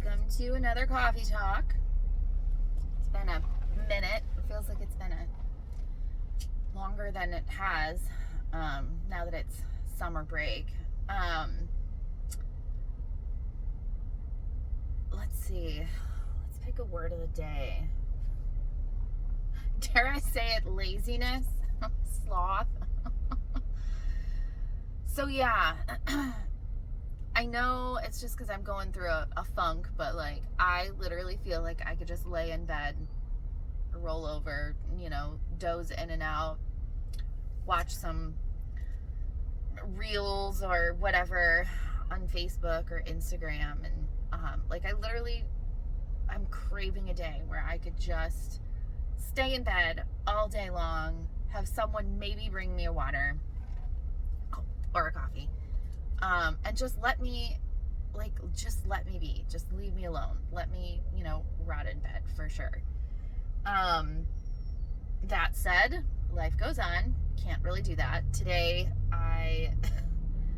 welcome to another coffee talk. It's been a minute. It feels like it's been longer than it has now that it's summer break. Let's see. Let's pick a word of the day. Dare I say it? Laziness? Sloth? So yeah, I know it's just because I'm going through a funk, but like I literally feel like I could just lay in bed, roll over, doze in and out, watch some reels or whatever on Facebook or Instagram, and I'm craving a day where I could just stay in bed all day long, have someone maybe bring me a water or a coffee, and just let me be, just leave me alone, let me rot in bed for sure. That said, life goes on, can't really do that. Today I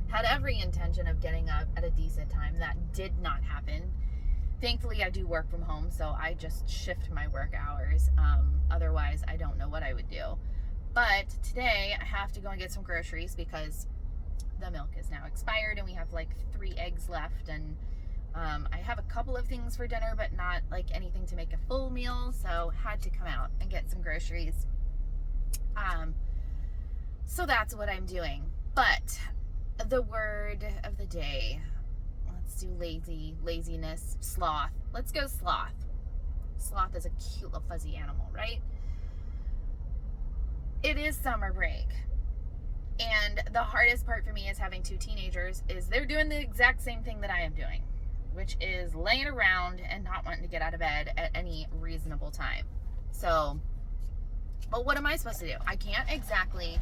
had every intention of getting up at a decent time. That did not happen. Thankfully I do work from home, so I just shift my work hours. Otherwise I don't know what I would do. But today I have to go and get some groceries because the milk is now expired and we have like 3 eggs left, and I have a couple of things for dinner, but not like anything to make a full meal, so had to come out and get some groceries. So that's what I'm doing. But the word of the day, let's do laziness, sloth. Let's go sloth. Sloth is a cute little fuzzy animal, right? It is summer break. And the hardest part for me is having 2 teenagers is they're doing the exact same thing that I am doing, which is laying around and not wanting to get out of bed at any reasonable time. So, but what am I supposed to do? I can't exactly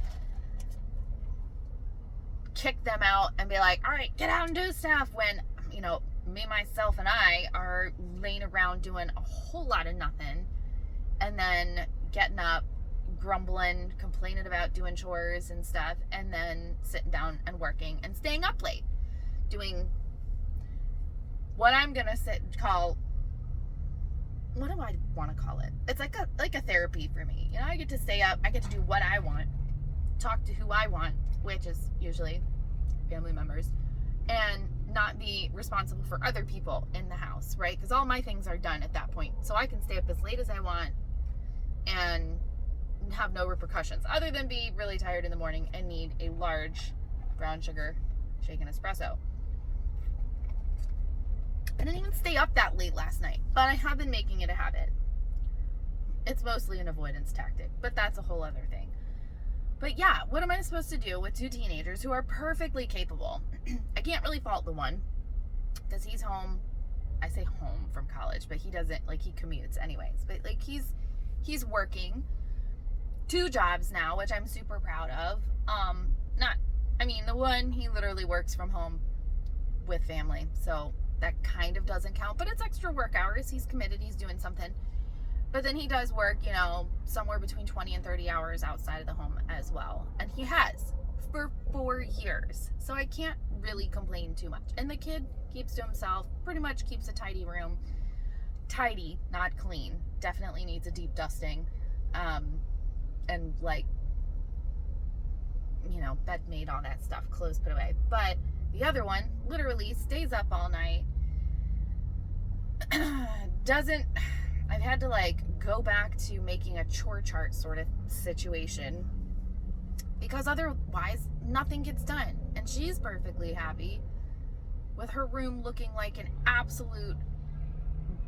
kick them out and be like, all right, get out and do stuff, when, me, myself, and I are laying around doing a whole lot of nothing, and then getting up, grumbling, complaining about doing chores and stuff, and then sitting down and working and staying up late doing what I'm gonna call, what do I want to call it? It's like a therapy for me. I get to stay up, I get to do what I want, talk to who I want, which is usually family members, and not be responsible for other people in the house, right? Because all my things are done at that point, so I can stay up as late as I want and have no repercussions other than be really tired in the morning and need a large brown sugar shaken espresso. I didn't even stay up that late last night, but I have been making it a habit. It's mostly an avoidance tactic, but that's a whole other thing. But yeah, what am I supposed to do with 2 teenagers who are perfectly capable? I can't really fault the one because he's home. I say home from college, but he doesn't, he commutes anyways. But he's working 2 jobs now, which I'm super proud of. The one, he literally works from home with family, so that kind of doesn't count, but it's extra work hours. He's committed, he's doing something. But then he does work, somewhere between 20 and 30 hours outside of the home as well. And he has for 4 years. So I can't really complain too much. And the kid keeps to himself, pretty much keeps a tidy room. Tidy, not clean. Definitely needs a deep dusting. And bed made, all that stuff, clothes put away. But the other one literally stays up all night. I've had to go back to making a chore chart sort of situation because otherwise nothing gets done. And she's perfectly happy with her room looking like an absolute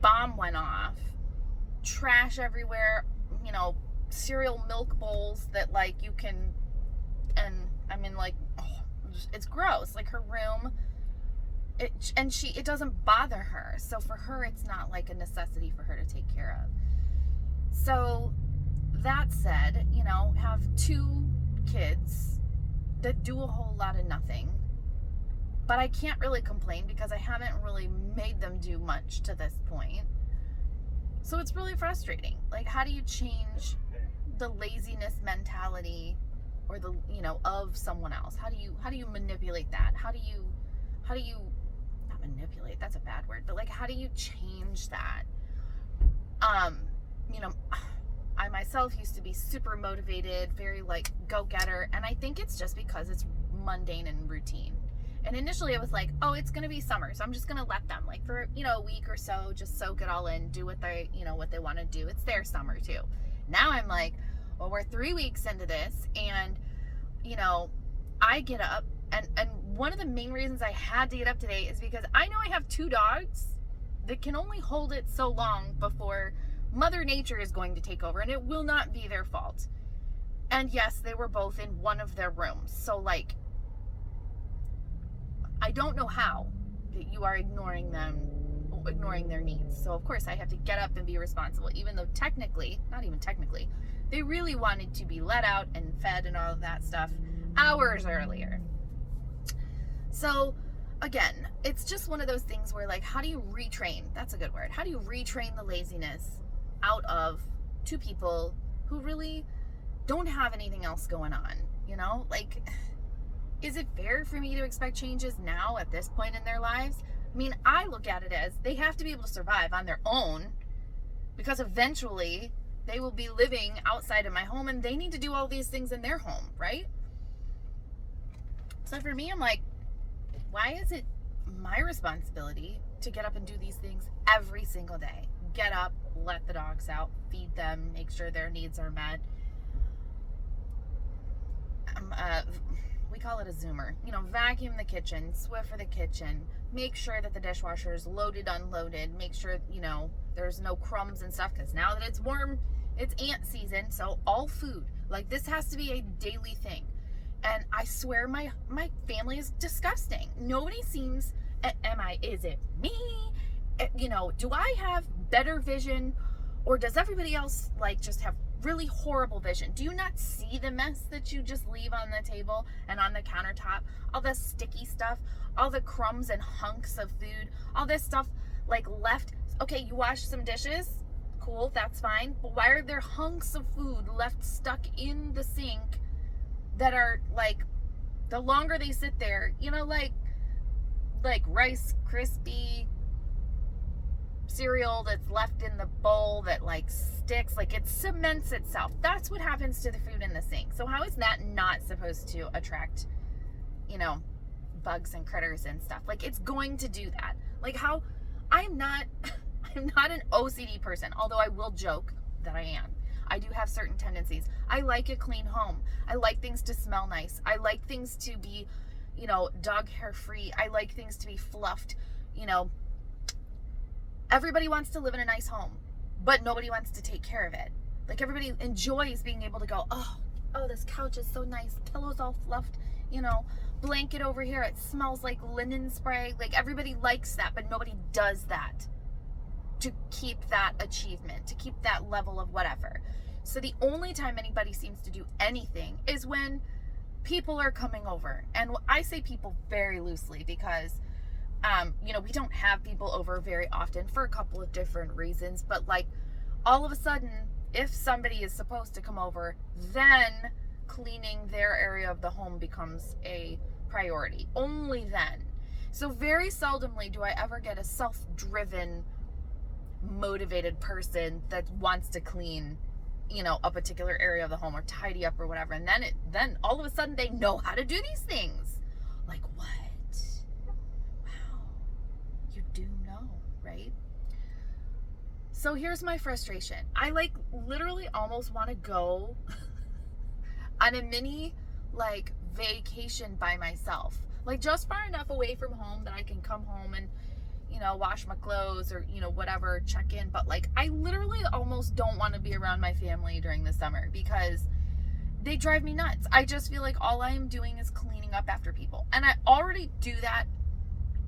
bomb went off, trash everywhere, cereal milk bowls that you can, and it's gross. Her room, it doesn't bother her. So for her, it's not a necessity for her to take care of. So that said, have 2 kids that do a whole lot of nothing, but I can't really complain because I haven't really made them do much to this point. So it's really frustrating. How do you change the laziness mentality or of someone else? How do you manipulate that? How do you manipulate, that's a bad word, but like, how do you change that? You know, I myself used to be super motivated, very like go-getter, and I think it's just because it's mundane and routine. And initially it was like, oh, it's going to be summer, so I'm just going to let them, like, for, you know, a week or so, just soak it all in, do what they, you know, what they want to do. It's their summer too. Now I'm like, well, we're 3 weeks into this, and, you know, I get up, and one of the main reasons I had to get up today is because I know I have 2 dogs that can only hold it so long before Mother Nature is going to take over, and it will not be their fault. And yes, they were both in one of their rooms. So, like, I don't know how that you are ignoring their needs. So, of course, I have to get up and be responsible, even though technically, not even technically, they really wanted to be let out and fed and all of that stuff hours earlier. So, again, it's just one of those things where, like, how do you retrain? That's a good word. How do you retrain the laziness out of 2 people who really don't have anything else going on? You know, like, is it fair for me to expect changes now at this point in their lives? I mean, I look at it as they have to be able to survive on their own, because eventually they will be living outside of my home and they need to do all these things in their home, right? So for me, I'm like, why is it my responsibility to get up and do these things every single day? Get up, let the dogs out, feed them, make sure their needs are met. We call it a zoomer. You know, vacuum the kitchen, Swiffer the kitchen, make sure that the dishwasher is loaded, unloaded, make sure, you know, there's no crumbs and stuff, because now that it's warm, it's ant season, so all food, like, this has to be a daily thing. And I swear my family is disgusting. Nobody seems, is it me? You know, do I have better vision, or does everybody else, like, just have really horrible vision? Do you not see the mess that you just leave on the table and on the countertop? All the sticky stuff, all the crumbs and hunks of food, all this stuff, like, left. Okay, you wash some dishes, cool, that's fine, but why are there hunks of food left stuck in the sink that are, like, the longer they sit there, you know, like Rice Krispie cereal that's left in the bowl that, like, sticks, like, it cements itself. That's what happens to the food in the sink. So how is that not supposed to attract, you know, bugs and critters and stuff? Like, it's going to do that. Like, how I'm not an OCD person, although I will joke that I am. I do have certain tendencies. I like a clean home. I like things to smell nice. I like things to be, you know, dog hair free. I like things to be fluffed. You know, everybody wants to live in a nice home, but nobody wants to take care of it. Like, everybody enjoys being able to go, oh, this couch is so nice. Pillow's all fluffed, you know, blanket over here, it smells like linen spray. Like, everybody likes that, but nobody does that to keep that achievement, to keep that level of whatever. So the only time anybody seems to do anything is when people are coming over. And I say people very loosely because, you know, we don't have people over very often for a couple of different reasons. But, like, all of a sudden, if somebody is supposed to come over, then cleaning their area of the home becomes a priority. Only then. So very seldomly do I ever get a self-driven, motivated person that wants to clean, you know, a particular area of the home or tidy up or whatever, and then all of a sudden they know how to do these things. Like, what? Wow, you do know, right? So here's my frustration. I, like, literally almost want to go on a mini, like, vacation by myself, like, just far enough away from home that I can come home and, you know, wash my clothes or, you know, whatever, check in. But, like, I literally almost don't want to be around my family during the summer because they drive me nuts. I just feel like all I am doing is cleaning up after people. And I already do that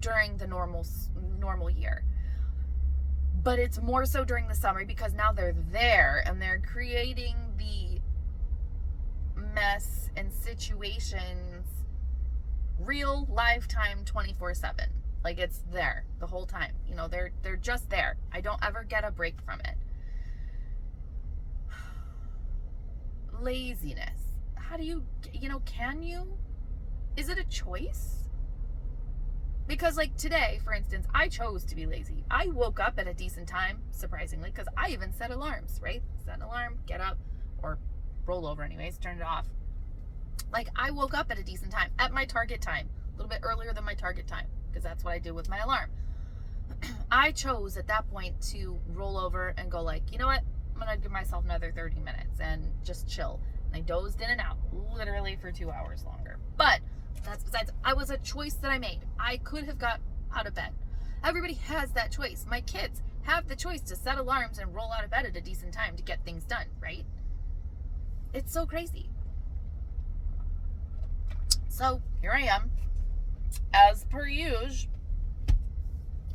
during the normal year. But it's more so during the summer because now they're there and they're creating the mess and situations real lifetime 24/7. Like, it's there the whole time. You know, they're just there. I don't ever get a break from it. Laziness. How do you know, can you? Is it a choice? Because like today, for instance, I chose to be lazy. I woke up at a decent time, surprisingly, because I even set alarms, right? Set an alarm, get up, or roll over anyways, turn it off. Like, I woke up at a decent time, at my target time, a little bit earlier than my target time, because that's what I do with my alarm. I chose at that point to roll over and go like, you know what? I'm going to give myself another 30 minutes and just chill. And I dozed in and out, literally for 2 hours longer. But that's besides, it was a choice that I made. I could have got out of bed. Everybody has that choice. My kids have the choice to set alarms and roll out of bed at a decent time to get things done, right? It's so crazy. So here I am, as per usual,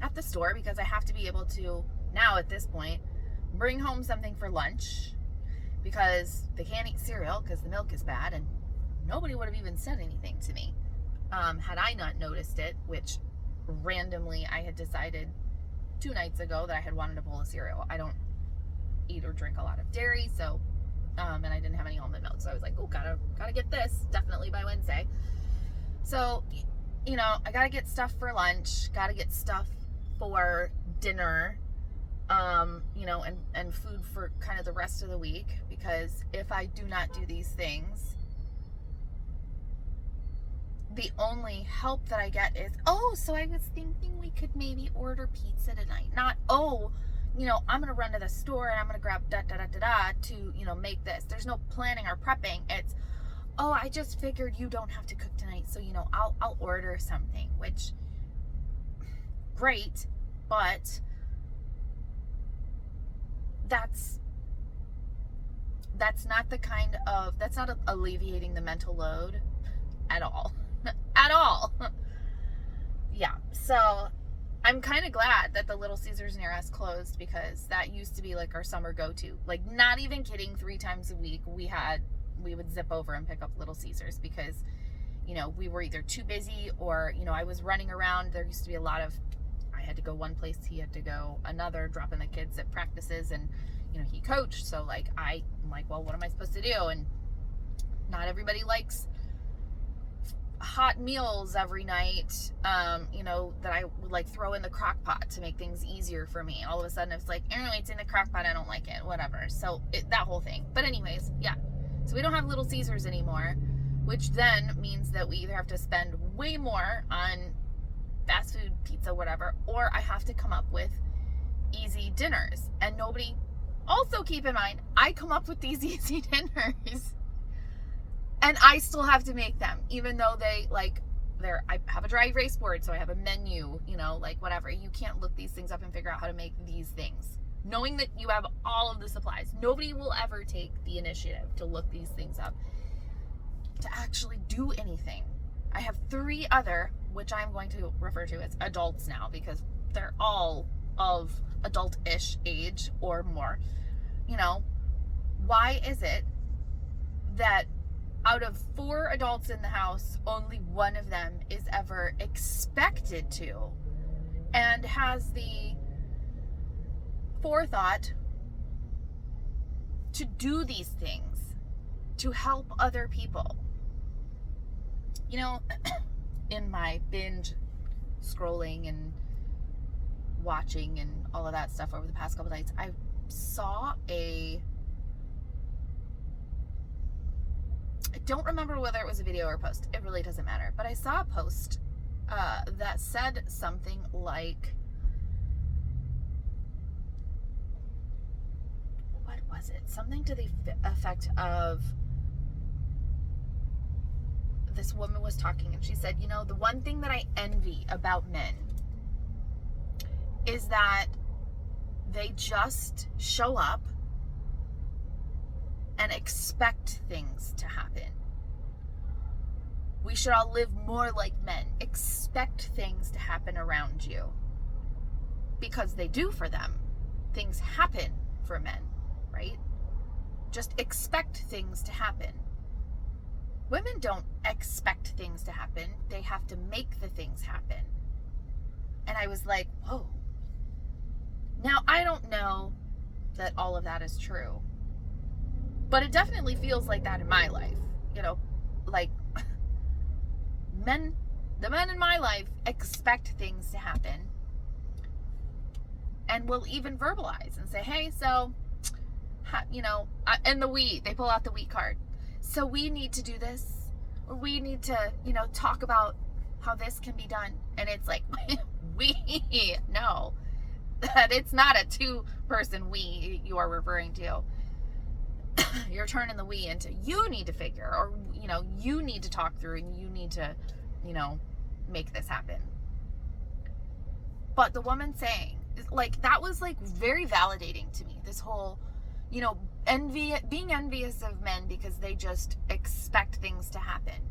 at the store, because I have to be able to, now at this point, bring home something for lunch, because they can't eat cereal because the milk is bad, and nobody would have even said anything to me had I not noticed it, which randomly I had decided 2 nights ago that I had wanted a bowl of cereal. I don't eat or drink a lot of dairy, so and I didn't have any almond milk, so I was like, oh, gotta get this definitely by Wednesday. So, you know, I gotta get stuff for lunch, gotta get stuff for dinner, you know, and food for kind of the rest of the week, because if I do not do these things, the only help that I get is, oh, so I was thinking we could maybe order pizza tonight. Not, oh, you know, I'm going to run to the store and I'm going to grab to, you know, make this. There's no planning or prepping. It's, oh, I just figured you don't have to cook tonight, so, you know, I'll order something, which, great, but that's not the kind of, that's not alleviating the mental load at all. At all. Yeah, so I'm kind of glad that the Little Caesars near us closed, because that used to be like our summer go-to. Like, not even kidding, 3 times a week we would zip over and pick up Little Caesars, because, you know, we were either too busy or, you know, I was running around. There used to be a lot of, I had to go one place, he had to go another, dropping the kids at practices, and, you know, he coached. So like, I'm like, well, what am I supposed to do? And not everybody likes hot meals every night, you know, that I would like throw in the crock pot to make things easier for me. All of a sudden it's like, anyway, it's in the crock pot, I don't like it, whatever. So that whole thing. But anyways, yeah. So we don't have Little Caesars anymore, which then means that we either have to spend way more on fast food, pizza, whatever, or I have to come up with easy dinners. And nobody, also keep in mind, I come up with these easy dinners and I still have to make them, even though they, like, I have a dry erase board, so I have a menu, you know, like, whatever. You can't look these things up and figure out how to make these things, knowing that you have all of the supplies. Nobody will ever take the initiative to look these things up, to actually do anything. I have 3 other, which I'm going to refer to as adults now, because they're all of adult-ish age or more. You know, why is it that out of 4 adults in the house, only one of them is ever expected to and has the forethought to do these things, to help other people? You know, in my binge scrolling and watching and all of that stuff over the past couple nights, I saw I don't remember whether it was a video or a post. It really doesn't matter. But I saw a post that said something like, what was it? Something to the effect of, this woman was talking and she said, you know, the one thing that I envy about men is that they just show up and expect things to happen. We should all live more like men. Expect things to happen around you, because they do for them. Things happen for men, right? Just expect things to happen. Women don't expect things to happen. They have to make the things happen. And I was like, whoa. Now, I don't know that all of that is true, but it definitely feels like that in my life. You know, like, men The men in my life expect things to happen and will even verbalize and say, hey, so, you know, and they pull out the we card. So we need to do this, or we need to, you know, talk about how this can be done. And it's like, no, that it's not a two-person we you are referring to. You're turning the we into you need to figure, or, you know, you need to talk through, and you need to, you know, make this happen. But the woman saying, like, that was like very validating to me, this whole, you know, being envious of men because they just expect things to happen,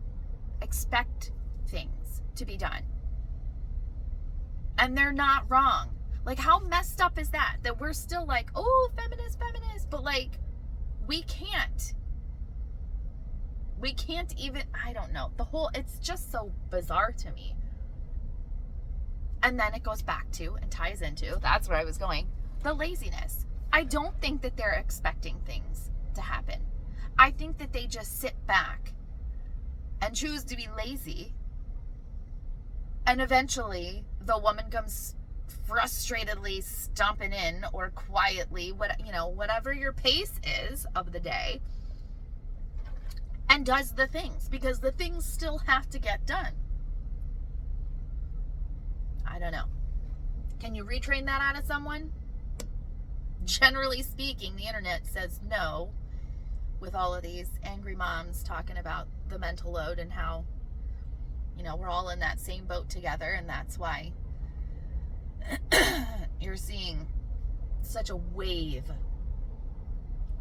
expect things to be done, and they're not wrong. Like, how messed up is that we're still like, oh, feminist, but like, we can't even, I don't know, it's just so bizarre to me. And then it goes back to and ties into, that's where I was going, the laziness. I don't think that they're expecting things to happen. I think that they just sit back and choose to be lazy. And eventually the woman comes frustratedly stomping in, or quietly, whatever your pace is of the day, and does the things, because the things still have to get done. I don't know. Can you retrain that out of someone? Generally speaking, the internet says no, with all of these angry moms talking about the mental load and how, you know, we're all in that same boat together, and that's why you're seeing such a wave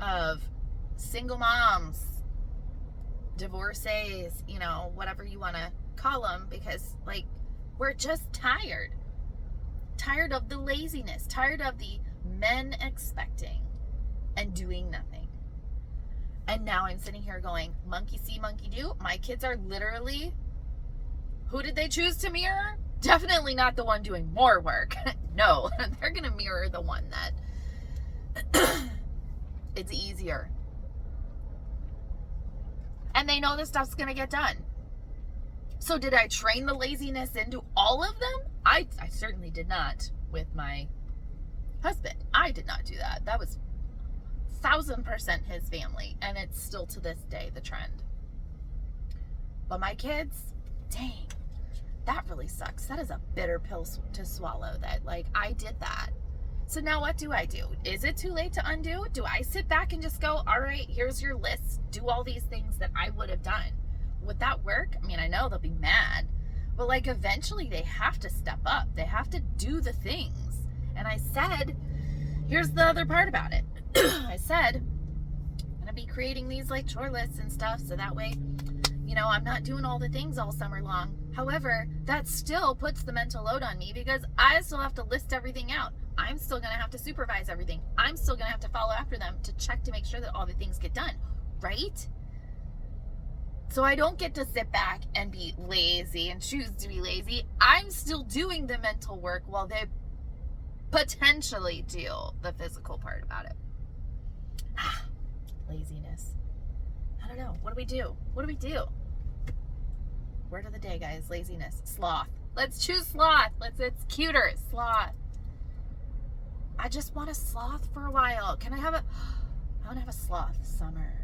of single moms, divorcees, you know, whatever you want to call them, because, like, we're just tired of the laziness, tired of the men expecting and doing nothing. And now I'm sitting here going, monkey see, monkey do. My kids are literally, who did they choose to mirror? Definitely not the one doing more work. No, they're going to mirror the one that it's easier. And they know this stuff's going to get done. So did I train the laziness into all of them? I certainly did not with my husband. I did not do that. That was 1,000% his family. And it's still to this day the trend. But my kids, dang, that really sucks. That is a bitter pill to swallow, that, like, I did that. So now what do I do? Is it too late to undo? Do I sit back and just go, all right, here's your list. Do all these things that I would have done. Would that work? I mean, I know they'll be mad, but, like, eventually they have to step up. They have to do the things. And I said, here's the other part about it. I said, I'm going to be creating these, like, chore lists and stuff, so that way, you know, I'm not doing all the things all summer long. However, that still puts the mental load on me, because I still have to list everything out. I'm still going to have to supervise everything. I'm still going to have to follow after them to check to make sure that all the things get done, right? So I don't get to sit back and be lazy and choose to be lazy. I'm still doing the mental work while they potentially do the physical part about it. Laziness. I don't know. What do we do? What do we do? Word of the day, guys. Laziness. Sloth. Let's choose sloth. It's cuter. Sloth. I just want a sloth for a while. I want to have a sloth summer.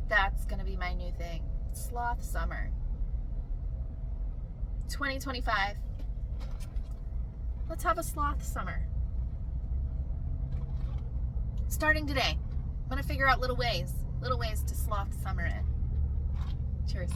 That's going to be my new thing. Sloth summer. 2025. Let's have a sloth summer. Starting today. I'm going to figure out little ways to sloth summer in. Cheers.